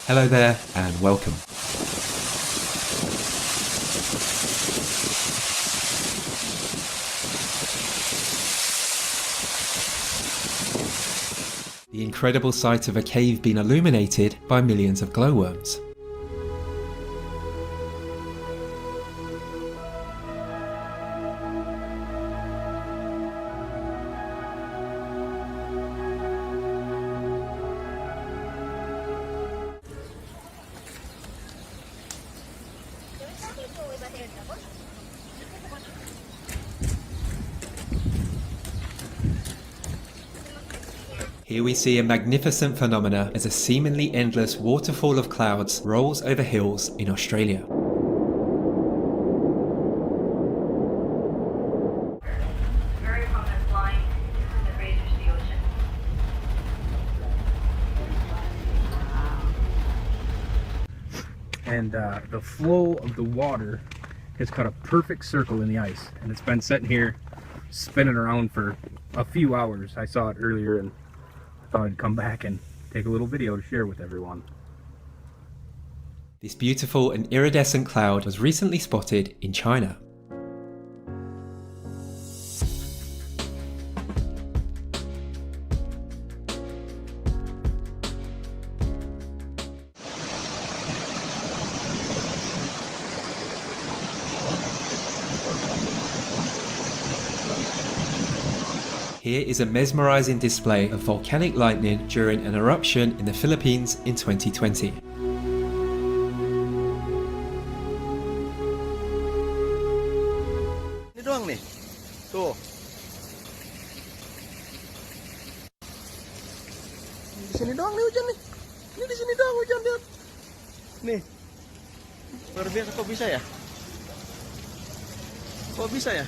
Hello there and welcome. The incredible sight of a cave being illuminated by millions of glowworms. Here we see a magnificent phenomena as a seemingly endless waterfall of clouds rolls over hills in Australia. Very prominent line that raises the ocean. And the flow of the water has cut a perfect circle in the ice, and it's been sitting here spinning around for a few hours. I saw it earlier and I thought I'd come back and take a little video to share with everyone. This beautiful and iridescent cloud was recently spotted in China. Here is a mesmerizing display of volcanic lightning during an eruption in the Philippines in 2020. Ini doang nih. Tuh. Di sini doang nih hujan nih. Ini di sini doang hujan, lihat. Nih. Luar biasa, kok bisa ya? Kok bisa ya?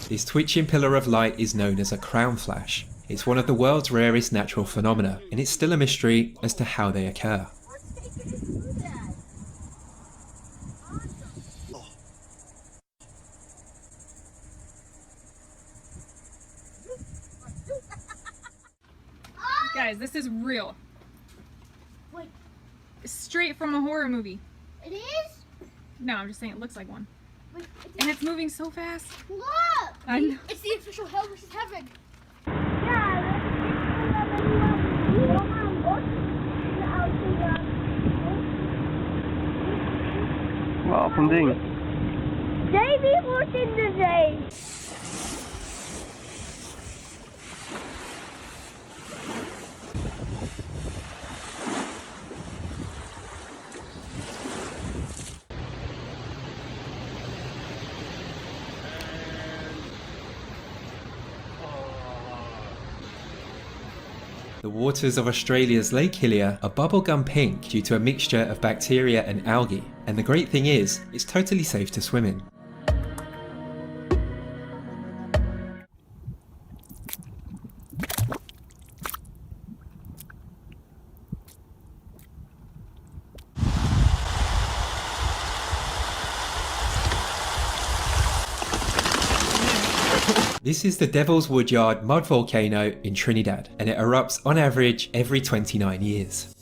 This twitching pillar of light is known as a crown flash. It's one of the world's rarest natural phenomena, and it's still a mystery as to how they occur. Guys, this is real. Wait. Straight from a horror movie. It is? No, I'm just saying it looks like one. Wait, And it's moving so fast. look! I know. It's the official Hell vs. Heaven. Wat voor een ding. Davy wordt in de zee. The waters of Australia's Lake Hillier are bubblegum pink due to a mixture of bacteria and algae, and the great thing is, it's totally safe to swim in. This is the Devil's Woodyard mud volcano in Trinidad, and it erupts on average every 29 years.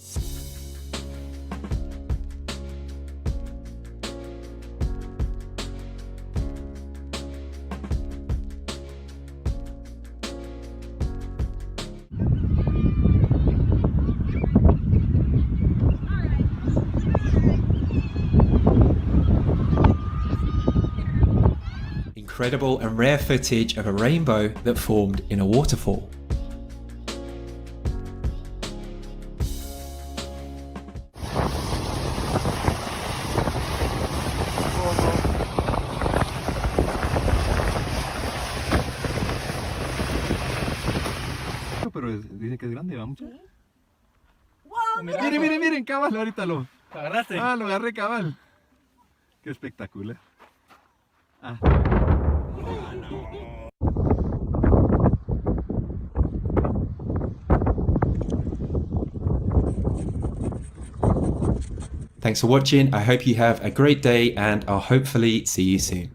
Incredible and rare footage of a rainbow that formed in a waterfall. Pero dicen que es grande, ¿va mucho? Wow, Miren, miren, miren, cabal, ahorita lo agarraste? Ah, lo agarré cabal. Qué espectacular. Ah. Thanks for watching. I hope you have a great day and I'll hopefully see you soon.